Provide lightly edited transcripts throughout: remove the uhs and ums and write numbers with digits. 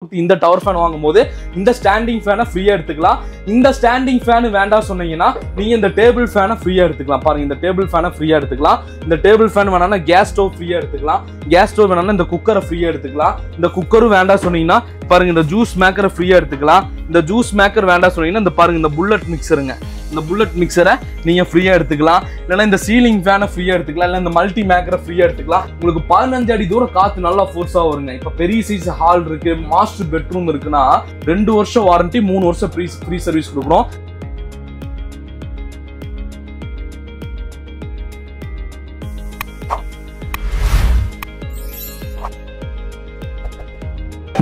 இந்த tower fan வாங்கும்போது இந்த ஸ்டாண்டிங் ஃபேனை ஃப்ரீயா எடுத்துக்கலாம். இந்த ஸ்டாண்டிங் ஃபேன் வேண்டாம் சொன்னீங்கன்னா நீங்க இந்த டேபிள் ஃபேனை ஃப்ரீயா எடுத்துக்கலாம். பாருங்க, இந்த டேபிள் ஃபேனை ஃப்ரீயா எடுத்துக்கலாம். இந்த டேபிள் ஃபேன் வேணாம்னா கேஸ் ஸ்டவ் ஃப்ரீயா எடுத்துக்கலாம். கேஸ் ஸ்டவ் வேணாம்னா இந்த குக்கரை ஃப்ரீயா எடுத்துக்கலாம். இந்த குக்கரும் வேண்டாம் சொன்னீங்கன்னா பாருங்க இந்த ஜூஸ் மேக்கரை ஃப்ரீயா எடுத்துக்கலாம். இந்த ஜூஸ் மேக்கர் வேண்டாம் சொன்னீங்கன்னா இந்த பாருங்க இந்த புல்லட் மிக்சருங்க, இந்த புல்லட் மிக்சரை நீங்க ஃப்ரீயா எடுத்துக்கலாம். இல்லைன்னா இந்த சீலிங் ஃபேனை ஃப்ரீயா எடுத்துக்கலாம். இல்லை இந்த மல்டி மேக்கரை ஃப்ரீயா எடுத்துக்கலாம். உங்களுக்கு 15 அடி தூரம் காத்து நல்லா ஃபோர்ஸா வருங்க. இப்ப பெரிய சைஸ் ஹால் இருக்கு, மாஸ்டர் பெட்ரூம் இருக்குன்னா 2 வருஷம் வாரண்டி, 3 வருஷம் ஃப்ரீ சர்வீஸ் கொடுக்குறோம்.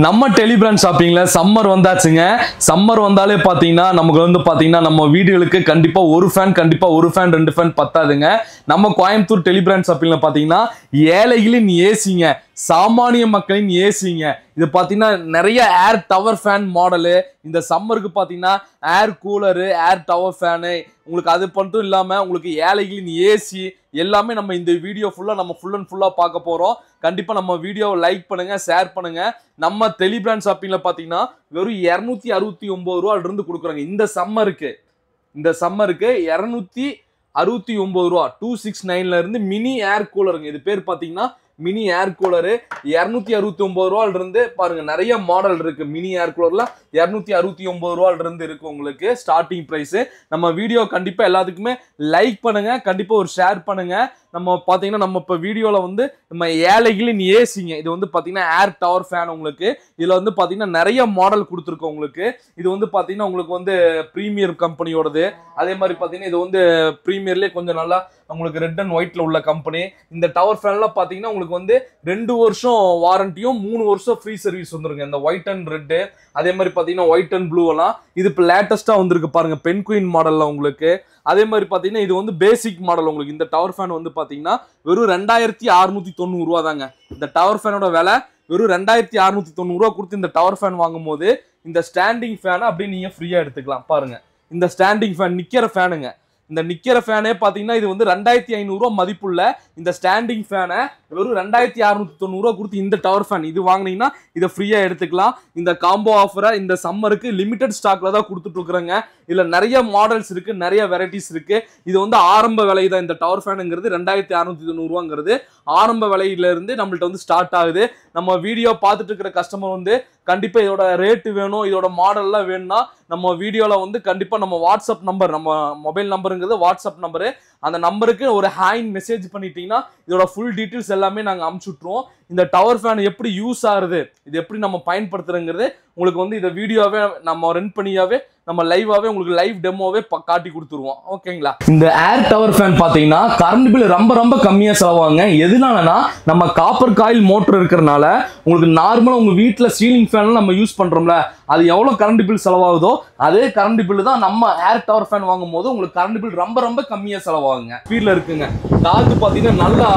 நம்ம டெலிபிராண்ட் ஷாப்பிங்ல சம்மர் வந்தாச்சுங்க. சம்மர் வந்தாலே பாத்தீங்கன்னா நமக்கு வந்து பாத்தீங்கன்னா நம்ம வீடுகளுக்கு கண்டிப்பா ஒரு ஃபேன் 2 ஃபேன் பத்தாதுங்க. நம்ம கோயம்புத்தூர் டெலிபிராண்ட் ஷாப்பிங்ல பாத்தீங்கன்னா ஏழைகளின் ஏசிங்க, சாமானிய மக்களின் ஏசிங்க. இது பாத்தீங்கன்னா நிறைய ஏர் டவர் ஃபேன் மாடலு. இந்த சம்மருக்கு பாத்தீங்கன்னா ஏர் கூலரு, ஏர் டவர் ஃபேனு உங்களுக்கு அது மட்டும் இல்லாம உங்களுக்கு ஏழைகளின் ஏசி எல்லாமே நம்ம இந்த வீடியோ நம்ம ஃபுல் அண்ட் ஃபுல்லா பார்க்க போறோம். கண்டிப்பா நம்ம வீடியோவை லைக் பண்ணுங்க, ஷேர் பண்ணுங்க. நம்ம டெலிபிராண்ட் ஷாப்பிங்ல பாத்தீங்கன்னா வெறும் 269 ரூபாயில இருந்து கொடுக்குறாங்க. இந்த சம்மருக்கு 269 ரூபா 269ல இருந்து மினி ஏர் கூலருங்க. இது பேர் பாத்தீங்கன்னா மினி ஏர் கூலரு 269 ரூபாயில இருந்து பாருங்க நிறைய மாடல் இருக்கு. மினி ஏர் கூலர்ல 269 ரூபாயில இருந்து இருக்கு உங்களுக்கு ஸ்டார்டிங் பிரைஸ். நம்ம வீடியோ கண்டிப்பா எல்லாத்துக்குமே லைக் பண்ணுங்க, கண்டிப்பா ஒரு ஷேர் பண்ணுங்க. நம்ம பாத்தீங்கன்னா நம்ம இப்ப வீடியோல வந்து நம்ம ஏழைகளின் ஏசிங்க. இது வந்து பாத்தீங்கன்னா ஏர் டவர் ஃபேன். உங்களுக்கு இதுல வந்து பாத்தீங்கன்னா நிறைய மாடல் கொடுத்துருக்கோம் உங்களுக்கு. இது வந்து பாத்தீங்கன்னா உங்களுக்கு வந்து பிரீமியர் கம்பெனியோடது. அதே மாதிரி பாத்தீங்கன்னா இது வந்து பிரீமியர்லயே கொஞ்சம் நல்லா உங்களுக்கு ரெட் அண்ட் ஒயிட்ல உள்ள கம்பெனி. இந்த டவர் ஃபேன்ல பாத்தீங்கன்னா உங்களுக்கு வந்து 2 வருஷம் வாரண்டியும் 3 வருஷம் ஃப்ரீ சர்வீஸ் வந்துருங்க. இந்த ஒயிட் அண்ட் ரெட், அதே மாதிரி பாத்தீங்கன்னா ஒயிட் அண்ட் ப்ளூ எல்லாம் இது இப்ப லேட்டஸ்டா வந்திருக்கு பாருங்க, பென் குயின் மாடல்ல உங்களுக்கு. அதே மாதிரி பாத்தீங்கன்னா இது வந்து பேசிக் மாடல். உங்களுக்கு இந்த டவர் ஃபேன் வந்து பாத்தீங்கன்னா வெறும் 2690 ரூபா தாங்க. இந்த டவர் ஃபேனோட விலை வெறும் 2690 ரூபா கொடுத்து இந்த டவர் ஃபேன் வாங்கும் போது இந்த ஸ்டாண்டிங் ஃபேனை அப்படியே நீங்க ஃப்ரீயா எடுத்துக்கலாம். பாருங்க, இந்த ஸ்டாண்டிங் ஃபேன் நிக்கிற ஃபேனுங்க. இந்த நிக்கிற ஃபேனே பாத்தீங்கன்னா இது வந்து 2500 ரூபா மதிப்புள்ள இந்த ஸ்டாண்டிங் ஃபேனை வெறும் 2690 ரூபா கொடுத்து இந்த டவர் ஃபேன் இது வாங்கினீங்கன்னா இதை ஃப்ரீயா எடுத்துக்கலாம். இந்த காம்போ ஆஃபரை இந்த சம்மருக்கு லிமிடெட் ஸ்டாக்ல தான் கொடுத்துட்டு இருக்கிறாங்க. இதுல நிறைய மாடல்ஸ் இருக்கு, நிறைய வெரைட்டிஸ் இருக்கு. இது வந்து ஆரம்ப விலை தான். இந்த டவர் ஃபேனுங்கிறது 2690 ரூபாங்கிறது ஆரம்ப விலையில இருந்து நம்மள்ட்ட வந்து ஸ்டார்ட் ஆகுது. நம்ம வீடியோ பார்த்துட்டு இருக்கிற கஸ்டமர் வந்து கண்டிப்பா இதோட ரேட்டு வேணும், இதோட மாடல்லாம் வேணும்னா நம்ம வீடியோல வந்து கண்டிப்பா நம்ம வாட்ஸ்அப் நம்பர், நம்ம மொபைல் நம்பருங்கிறது வாட்ஸ்அப் நம்பரு, அந்த நம்பருக்கு ஒரு ஹாய்ன்னு மெசேஜ் பண்ணிட்டீங்கன்னா இதோட ஃபுல் டீட்டெயில்ஸ் எல்லாமே நாங்கள் அனுப்பிச்சு விட்ருவோம். இந்த டவர் ஃபேன் எப்படி யூஸ் ஆகுது, இது எப்படி நம்ம பயன்படுத்துறங்கிறது உங்களுக்கு வந்து இந்த வீடியோவே நம்ம ரன் பண்ணியாவே நம்ம லைவாவே உங்களுக்கு லைவ் டெமோவே காட்டி கொடுத்துருவோம். ஓகேங்களா? இந்த ஏர் டவர் ஃபேன் பாத்தீங்கன்னா கரண்ட் பில் ரொம்ப கம்மியா செலவாங்க. எதுனாலனா நம்ம காப்பர் காயில் மோட்டர் இருக்கிறனால உங்களுக்கு நார்மலா உங்க வீட்டுல சீலிங் ஃபேன் நம்ம யூஸ் பண்றோம்ல, அது எவ்வளவு கரண்ட் பில் செலவாகுதோ அதே கரண்ட் பில் தான் நம்ம ஏர் டவர் ஃபேன் வாங்கும் போது உங்களுக்கு கரண்ட் பில் ரொம்ப கம்மியா செலவாகுங்க. ஸ்பீட்ல இருக்குங்க. காத்து பாத்தீங்கன்னா நல்லா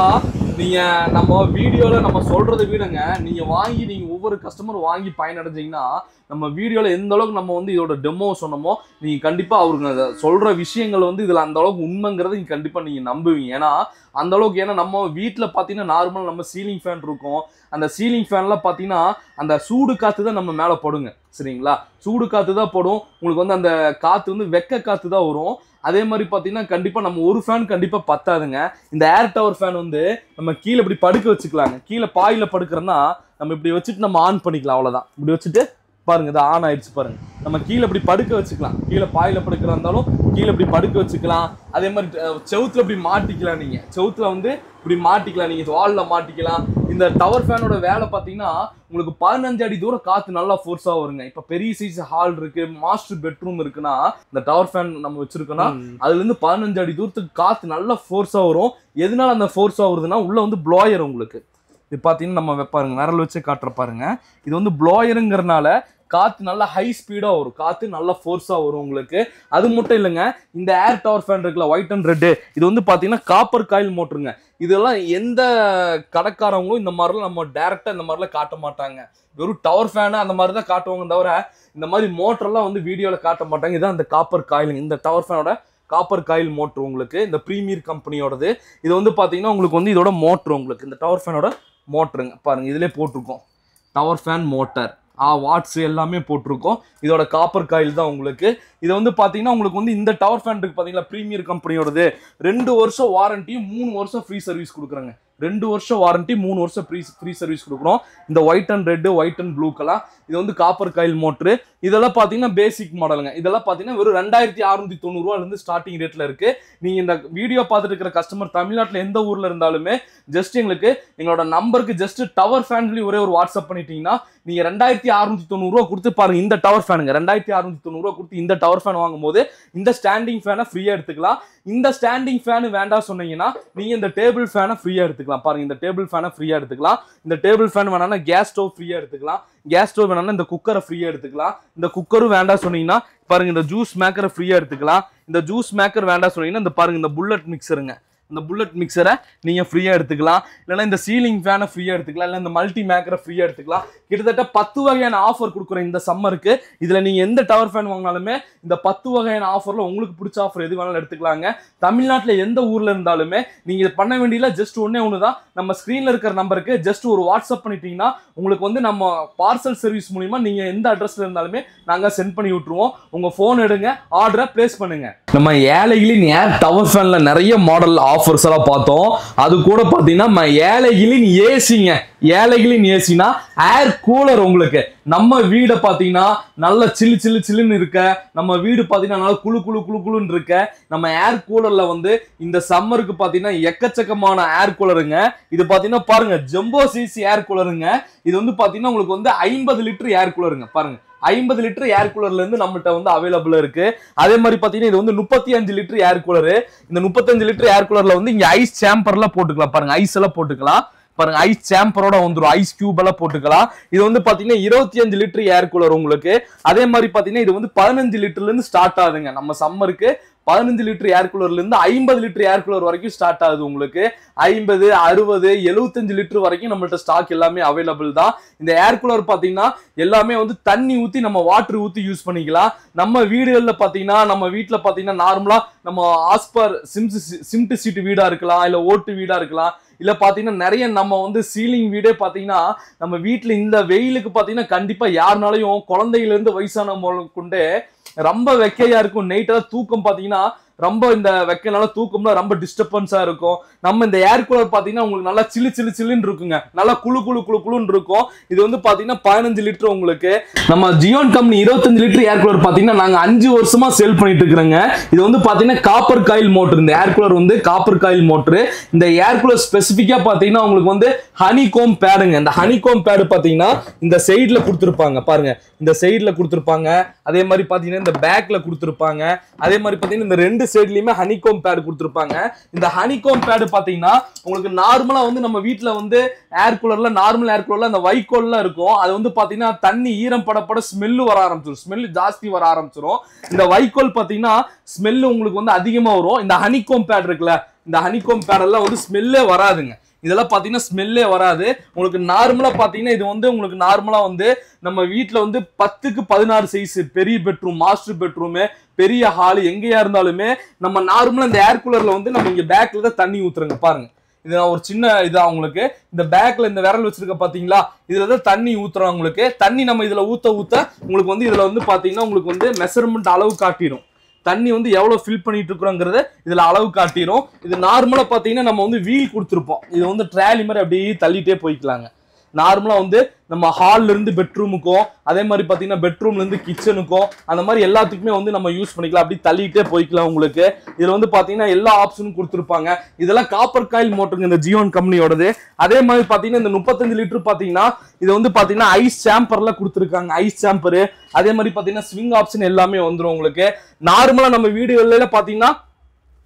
நீங்க நம்ம வீடியோல நம்ம சொல்றதை விடுங்க, நீங்க வாங்கி நீங்க ஒவ்வொரு கஸ்டமர் வாங்கி பயனடைஞ்சீங்கன்னா நம்ம வீடியோல எந்த அளவுக்கு நம்ம வந்து இதோட டெமோ சொன்னோமோ நீங்க கண்டிப்பா அவருக்கு சொல்ற விஷயங்கள் வந்து இதுல அந்த அளவுக்கு உண்மைங்கிறத நீங்க கண்டிப்பா நீங்க நம்புவீங்க. ஏன்னா அந்த அளவுக்கு, ஏன்னா நம்ம வீட்டுல பாத்தீங்கன்னா நார்மல் நம்ம சீலிங் ஃபேன் இருக்கும். அந்த சீலிங் ஃபேன்ல பாத்தீங்கன்னா அந்த சூடு காத்து தான் நம்ம மேல படுங்க, சரிங்களா? சூடு காத்து தான் படும். உங்களுக்கு வந்து அந்த காத்து வந்து வெக்க காத்து தான் வரும். அதே மாதிரி பாத்தீங்கன்னா கண்டிப்பா நம்ம ஒரு ஃபேன் கண்டிப்பா பத்தாதுங்க. இந்த ஏர் டவர் ஃபேன் வந்து நம்ம கீழே இப்படி படுக்க வச்சுக்கலாங்க. கீழே பாயில படுக்கிறோம்னா நம்ம இப்படி வச்சுட்டு நம்ம ஆன் பண்ணிக்கலாம். அவ்வளவுதான். இப்படி வச்சுட்டு பாருங்க, இது ஆன் ஆயிடுச்சு பாருங்க. நம்ம கீழே இப்படி படுக்க வச்சுக்கலாம். கீழே பாயில படுக்கிறா இருந்தாலும் கீழே இப்படி படுக்க வச்சுக்கலாம். அதே மாதிரி செவுத்துல இப்படி மாட்டிக்கலாம். நீங்க செவுத்துல வந்து இப்படி மாட்டிக்கலாம், நீங்க வால்ல மாட்டிக்கலாம். இந்த டவர் ஃபேனோட வேலை பாத்தீங்கன்னா உங்களுக்கு 15 அடி தூரம் காத்து நல்லா ஃபோர்ஸா வருங்க. இப்ப பெரிய சைஸ் ஹால் இருக்கு, மாஸ்டர் பெட்ரூம் இருக்குன்னா இந்த டவர் ஃபேன் நம்ம வச்சிருக்கோம்னா அதுல இருந்து 15 அடி தூரத்துக்கு காத்து நல்லா ஃபோர்ஸா வரும். எதனால அந்த ஃபோர்ஸா வருதுன்னா உள்ள வந்து ப்ளோயர். உங்களுக்கு இது பாத்தீங்கன்னா நம்ம பாருங்க விரல் வச்சு காட்டுற பாருங்க, இது வந்து ப்ளோயருங்கிறனால காத்து நல்லா ஹை ஸ்பீடா வரும், காத்து நல்லா ஃபோர்ஸா வரும் உங்களுக்கு. அது மட்டும் இல்லைங்க, இந்த ஏர் டவர் ஃபேன் இருக்குல்ல ஒயிட் அண்ட் ரெட், இது வந்து பாத்தீங்கன்னா காப்பர் காயில் மோட்டருங்க. இதெல்லாம் எந்த கடைக்காரங்களும் இந்த மாதிரிலாம் நம்ம டைரக்டா இந்த மாதிரிலாம் காட்ட மாட்டாங்க. வெறும் டவர் ஃபேனு அந்த மாதிரி தான் காட்டுவாங்க தவிர இந்த மாதிரி மோட்டர்லாம் வந்து வீடியோல காட்ட மாட்டாங்க. இதுதான் இந்த காப்பர் காயில், இந்த டவர் ஃபேனோட காப்பர் காயில் மோட்டர் உங்களுக்கு, இந்த பிரீமியர் கம்பெனியோடது. இது வந்து பாத்தீங்கன்னா உங்களுக்கு வந்து இதோட மோட்டர், உங்களுக்கு இந்த டவர் ஃபேனோட மோட்டருங்க பாருங்க, இதுல போட்டிருக்கோம் டவர் ஃபேன் மோட்டர். வாட்ஸ் எல்லாமே போட்டிருக்கோம். இதோட காப்பர் காயில் தான் உங்களுக்கு. இது வந்து பாத்தீங்கன்னா உங்களுக்கு வந்து இந்த டவர் ஃபேன் இருக்கு பாத்தீங்களா, பிரீமியர் கம்பெனியோடது. 2 வருஷம் வாரண்டியும் 3 வருஷம் ஃப்ரீ சர்வீஸ் கொடுக்குறாங்க. 2 வருஷம் வாரண்டி 3 வருஷம் ஃப்ரீ சர்வீஸ் கொடுக்குறோம். இந்த white and red, white and blue colour. இது வந்து காப்பர் காயில் மோட்ரு. இதெல்லாம் பாத்தீங்கன்னா பேசிக் மாடலுங்க. இதெல்லாம் பாத்தீங்கன்னா வெறும் 2690 ரூபாயிலிருந்து ஸ்டார்டிங் ரேட்ல இருக்கு. நீங்க இந்த வீடியோ பார்த்துட்டு இருக்கிற கஸ்டமர் தமிழ்நாட்டில் எந்த ஊர்ல இருந்தாலுமே ஜஸ்ட் எங்களுக்கு எங்களோட நம்பருக்கு ஜஸ்ட் டவர் ஃபேன் சொல்லி ஒரே ஒரு வாட்ஸ்அப் பண்ணிட்டீங்கன்னா நீங்க 2690 ரூபா கொடுத்து பாருங்க. இந்த டவர் ஃபேனுங்க 2690 ரூபா கொடுத்து இந்த டவர் ஃபேன் வாங்கும் போது இந்த ஸ்டாண்டிங் ஃபேனை ஃப்ரீயா எடுத்துக்கலாம். இந்த ஸ்டாண்டிங் ஃபேன் வேண்டாம் சொன்னீங்கன்னா நீங்க இந்த டேபிள் ஃபேனை ஃப்ரீயா எடுத்துக்கலாம். பாருங்க, இந்த டேபிள் ஃபேனை ஃப்ரீயா எடுத்துக்கலாம். இந்த டேபிள் ஃபேன் வேணாம்னா கேஸ் ஸ்டவ் ஃப்ரீயா எடுத்துக்கலாம். கேஸ் ஸ்டவ் வேணாம்னா இந்த குக்கரை ஃப்ரீயா எடுத்துக்கலாம். இந்த குக்கரும் வேண்டாம் சொன்னீங்கன்னா பாருங்க இந்த ஜூஸ் மேக்கரை ஃப்ரீயா எடுத்துக்கலாம். இந்த ஜூஸ் மேக்கர் வேண்டாம் சொன்னீங்கன்னா இந்த பாருங்க இந்த புல்லட் மிக்சருங்க, இந்த புல்லட் மிக்சரை நீங்க ஃப்ரீயா எடுத்துக்கலாம். இல்லைன்னா இந்த சீலிங் ஃபேனை ஃப்ரீயா எடுத்துக்கலாம். இல்லை இந்த மல்டி மேக்கரை ஃப்ரீயா எடுத்துக்கலாம். கிட்டத்தட்ட 10 வகையான ஆஃபர் கொடுக்குறேன் இந்த சம்மருக்கு. இதுல நீங்க எந்த டவர் ஃபேன் வாங்கினாலுமே இந்த 10 வகையான ஆஃபர்ல உங்களுக்கு பிடிச்ச ஆஃபர் எது வேணாலும் எடுத்துக்கலாங்க. தமிழ்நாட்டில் எந்த ஊர்ல இருந்தாலுமே நீங்க பண்ண வேண்டியதுல ஜஸ்ட் ஒண்ணுதான், நம்ம ஸ்கிரீன்ல இருக்கிற நம்பருக்கு ஜஸ்ட் ஒரு வாட்ஸ்அப் பண்ணிட்டீங்கன்னா உங்களுக்கு வந்து நம்ம பார்சல் சர்வீஸ் மூலியமா நீங்க எந்த அட்ரஸ்ல இருந்தாலுமே நாங்க சென்ட் பண்ணி விட்டுருவோம். உங்க போன் எடுங்க, ஆர்டரை பிளேஸ் பண்ணுங்க. நம்ம ஏழைகளின் ஏர் டவர் ஃபேன்ல நிறைய மாடல் ஆஃபர்ஸ் எல்லாம் பார்த்தோம். அது கூட பாத்தீங்கன்னா ஏழைகளின் ஏசிங்க. ஏழைகளின் ஏசினா ஏர் கூலர். உங்களுக்கு நம்ம வீடை பாத்தீங்கன்னா நல்ல சில்லுன்னு இருக்க, நம்ம வீடு பாத்தீங்கன்னா நல்லா குளுன்னு இருக்க நம்ம ஏர் கூலர்ல வந்து இந்த சம்மருக்கு பாத்தீங்கன்னா எக்கச்சக்கமான ஏர் கூலருங்க. இது பாத்தீங்கன்னா பாருங்க ஜம்போ சிசி ஏர் கூலருங்க. இது வந்து பாத்தீங்கன்னா உங்களுக்கு வந்து 50 லிட்டர் ஏர் கூலருங்க. பாருங்க 50 லிட்டர் ஏர் கூலர்ல இருந்து நம்மகிட்ட வந்து அவைலபிள் இருக்கு. அதே மாதிரி பாத்தீங்கன்னா இது வந்து 35 லிட்டர் ஏர் கூலரு. இந்த 35 லிட்டர் ஏர் கூலர்ல வந்து இங்க ஐஸ் சேம்பர்ல போட்டுக்கலாம். பாருங்க ஐஸ் எல்லாம் போட்டுக்கலாம். பாருங்க ஐஸ் சேம்பரோட வந்துடும், ஐஸ் கியூப் எல்லாம் போட்டுக்கலாம். இது வந்து பாத்தீங்கன்னா 25 லிட்டர் ஏர் கூலர் உங்களுக்கு. அதே மாதிரி பாத்தீங்கன்னா இது வந்து 15 லிட்டர்ல இருந்து ஸ்டார்ட் ஆகுதுங்க. நம்ம சம்மருக்கு 15 லிட்டர் ஏர் கூலர்ல இருந்து 50 லிட்டர் ஏர் கூலர் வரைக்கும் ஸ்டார்ட் ஆகுது உங்களுக்கு. 50, 60, 75 லிட்டர் வரைக்கும் நம்மள்ட்ட ஸ்டாக் எல்லாமே அவைலபிள் தான். இந்த ஏர் கூலர் பாத்தீங்கன்னா எல்லாமே வந்து தண்ணி ஊத்தி நம்ம வாட்டர் ஊத்தி யூஸ் பண்ணிக்கலாம். நம்ம வீடுகள்ல பாத்தீங்கன்னா நம்ம வீட்டுல பாத்தீங்கன்னா நார்மலா நம்ம ஆஸ்பர் சிம்ட் சீட்டு வீடா இருக்கலாம், இல்ல ஓட்டு வீடா இருக்கலாம், இல்ல பாத்தீங்கன்னா நிறைய நம்ம வந்து சீலிங் வீடே பாத்தீங்கன்னா நம்ம வீட்டுல இந்த வெயிலுக்கு பாத்தீங்கன்னா கண்டிப்பா யாருனாலையும் குழந்தையில இருந்து வயசானவங்க கொண்டே ரொம்ப வெக்கையா இருக்கும். நைட்டா தூக்கம் பாத்தீங்கன்னா ரொம்ப இந்த வெக்கனால தூக்கம்லாம் ரொம்ப டிஸ்டர்பன்ஸா இருக்கும். நம்ம இந்த ஏர் கூலர் பாத்தீங்கன்னா உங்களுக்கு நல்லா சில்லுன்னு இருக்குங்க. நல்லா குளுன்னு இருக்கும். இது வந்து பாத்தீங்கன்னா 15 லிட்டர் உங்களுக்கு. நம்ம Zion company 25 litre air cooler பாத்தீங்கன்னா நாங்க 5 வருஷமா சேல் பண்ணிட்டு இருக்கிறோங்க. இது வந்து பாத்தீங்கன்னா காப்பர் காயில் மோட்டர். இந்த ஏர் கூலர் வந்து காப்பர் காயில் மோட்டர். இந்த ஏர் கூலர் ஸ்பெசிபிக்கா பாத்தீங்கன்னா உங்களுக்கு வந்து ஹனிகோம் பேடுங்க. இந்த ஹனிகோம் பேடு பாத்தீங்கன்னா இந்த சைடுல கொடுத்துருப்பாங்க. பாருங்க இந்த சைடுல கொடுத்துருப்பாங்க. அதே மாதிரி பாத்தீங்கன்னா இந்த பேக்ல கொடுத்துருப்பாங்க. அதே மாதிரி பாத்தீங்கன்னா இந்த 2 சைடுலயுமே ஹனிகோம் பேட் கொடுத்துருப்பாங்க. இந்த ஹனிகோம் பேட் பாத்தீங்கன்னா உங்களுக்கு நார்மலா வந்து நம்ம வீட்டுல வந்து ஏர் கூலர்ல நார்மல் ஏர் கூலர்ல அந்த வைக்கோல்லாம் இருக்கும். அது வந்து பாத்தீங்கன்னா தண்ணி ஈரம் பட ஸ்மெல்லு வர ஆரம்பிச்சிடும். ஸ்மெல்லு ஜாஸ்தி வர ஆரம்பிச்சிடும். இந்த வைக்கோல் பாத்தீங்கன்னா ஸ்மெல்லு உங்களுக்கு வந்து அதிகமா வரும். இந்த ஹனிகோம் பேட் இருக்குல்ல, இந்த ஹனிகோம் பேட் எல்லாம் வந்து ஸ்மெல்லே வராதுங்க. இதெல்லாம் பாத்தீங்கன்னா ஸ்மெல்லே வராது. உங்களுக்கு நார்மலா பாத்தீங்கன்னா இது வந்து உங்களுக்கு நார்மலா வந்து நம்ம வீட்டுல வந்து 10க்கு 16 சைஸ் பெரிய பெட்ரூம், மாஸ்டர் பெட்ரூம், பெரிய ஹால் எங்கேயா இருந்தாலுமே நம்ம நார்மலா இந்த ஏர் கூலர்ல வந்து நம்ம இங்க பேக்ல தான் தண்ணி ஊத்துறங்க. பாருங்க இது ஒரு சின்ன இதா உங்களுக்கு இந்த பேக்ல இந்த விரல் வச்சிருக்க பாத்தீங்களா, இதுலதான் தண்ணி ஊத்துறோம். உங்களுக்கு தண்ணி நம்ம இதுல ஊத்த உங்களுக்கு வந்து இதுல வந்து பாத்தீங்கன்னா உங்களுக்கு வந்து மெஷர்மெண்ட் அளவு காட்டிடும். தண்ணி வந்து எவ்வளவு ஃபில் பண்ணிட்டு இருக்கிறோங்கிறத இதுல அளவு காட்டிடும். இது நார்மலா பாத்தீங்கன்னா நம்ம வந்து வீல் கொடுத்துருப்போம். இது வந்து ட்ராலி மாதிரி அப்படியே தள்ளிட்டே போய்க்கலாங்க. நார்மலா வந்து நம்ம ஹால்ல இருந்து பெட்ரூமுக்கும், அதே மாதிரி பாத்தீங்கன்னா பெட்ரூம்ல இருந்து கிச்சனுக்கும், அந்த மாதிரி எல்லாத்துக்குமே வந்து நம்ம யூஸ் பண்ணிக்கலாம். அப்படி தள்ளிட்டே போய்க்கலாம். உங்களுக்கு இதுல வந்து பாத்தீங்கன்னா எல்லா ஆப்ஷனும் கொடுத்துருப்பாங்க. இதெல்லாம் காப்பர் காயில் மோட்டருங்க இந்த ஜியோன் கம்பெனியோடது. அதே மாதிரி பாத்தீங்கன்னா இந்த 35 லிட்டர் பாத்தீங்கன்னா இது வந்து பாத்தீங்கன்னா ஐஸ் சாம்பர்ல கொடுத்துருக்காங்க. ஐஸ் சாம்பரு, அதே மாதிரி பாத்தீங்கன்னா ஸ்விங் ஆப்ஷன் எல்லாமே வந்துடும் உங்களுக்கு. நார்மலா நம்ம வீடுகள்ல பாத்தீங்கன்னா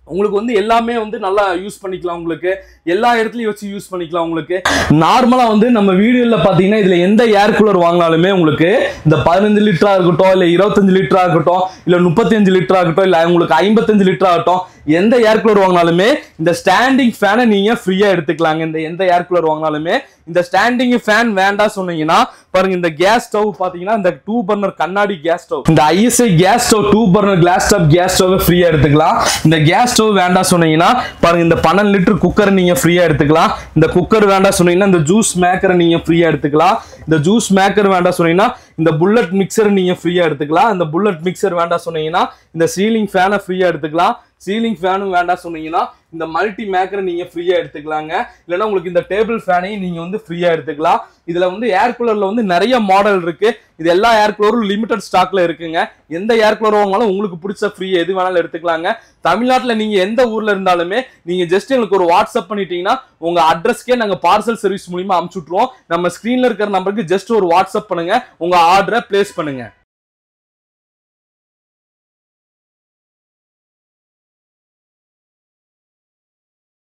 உங்களுக்கு வந்து எல்லாமே வந்து நல்லா யூஸ் பண்ணிக்கலாம். உங்களுக்கு எல்லா இடத்துலயும் வச்சு யூஸ் பண்ணிக்கலாம். உங்களுக்கு நார்மலா வந்து நம்ம வீடுகள்ல பாத்தீங்கன்னா இதுல எந்த ஏர் கூலர் வாங்கினாலுமே உங்களுக்கு இந்த 15 லிட்டரா இருக்கட்டும், இல்ல 25 லிட்டரா இருக்கட்டும், இல்ல 35 லிட்டரா இருக்கட்டும், இல்ல உங்களுக்கு 55 லிட்டரா ஆகட்டும், எந்த ஏர் கூலர் வாங்கினாலுமே இந்த ஸ்டாண்டிங் ஃபேனை நீங்க ஃப்ரீயா எடுத்துக்கலாங்க. இந்த எந்த ஏர் கூலர் வாங்கினாலுமே இந்த ஸ்டாண்டிங் ஃபேன் வேண்டாம் சொன்னீங்கன்னா பாருங்க, இந்த கேஸ் ஸ்டவ் பாத்தீங்கன்னா இந்த 2 பர்னர் கண்ணாடி கேஸ் ஸ்டவ், இந்த ISI gas stove 2 burner class top gas stove ஃப்ரீயா எடுத்துக்கலாம். இந்த கேஸ் ஸ்டவ் வேண்டாம் சொன்னீங்கன்னா பாருங்க, இந்த 12 லிட்டர் குக்கர் நீங்க ஃப்ரீயா எடுத்துக்கலாம். இந்த குக்கர் வேண்டாம் சொன்னீங்கன்னா இந்த ஜூஸ் மேக்கரை நீங்க ஃப்ரீயா எடுத்துக்கலாம். இந்த ஜூஸ் மேக்கர் வேண்டாம் சொன்னீங்கன்னா இந்த புல்லட் மிக்சர் நீங்க ஃப்ரீயா எடுத்துக்கலாம். இந்த புல்லட் மிக்சர் வேண்டாம் சொன்னீங்கன்னா இந்த சீலிங் ஃபேனை ஃப்ரீயா எடுத்துக்கலாம். சீலிங் ஃபேனும் வேண்டாம் சொன்னீங்கன்னா இந்த மல்டி மேக்கரை நீங்க ஃப்ரீயா எடுத்துக்கலாங்க. இல்லைன்னா உங்களுக்கு இந்த டேபிள் ஃபேனையும் நீங்க வந்து ஃப்ரீயா எடுத்துக்கலாம். இதுல வந்து ஏர் கூலர்ல வந்து நிறைய மாடல் இருக்கு. இது எல்லா ஏர் கூலரும் லிமிடெட் ஸ்டாக்ல இருக்குங்க. எந்த ஏர் கூலர் வாங்கினாலும் உங்களுக்கு பிடிச்ச ஃப்ரீ எது வேணாலும் எடுத்துக்கலாங்க. தமிழ்நாட்டில் நீங்க எந்த ஊர்ல இருந்தாலுமே நீங்க ஜஸ்ட் எங்களுக்கு ஒரு வாட்ஸ்அப் பண்ணிட்டீங்கன்னா உங்க அட்ரஸ்க்கே நாங்க பார்சல் சர்வீஸ் மூலியமா அனுப்பிச்சுட்ருவோம். நம்ம ஸ்கிரீன்ல இருக்கிற நம்பருக்கு ஜஸ்ட் ஒரு வாட்ஸ்அப் பண்ணுங்க, உங்க ஆர்டரை பிளேஸ் பண்ணுங்க.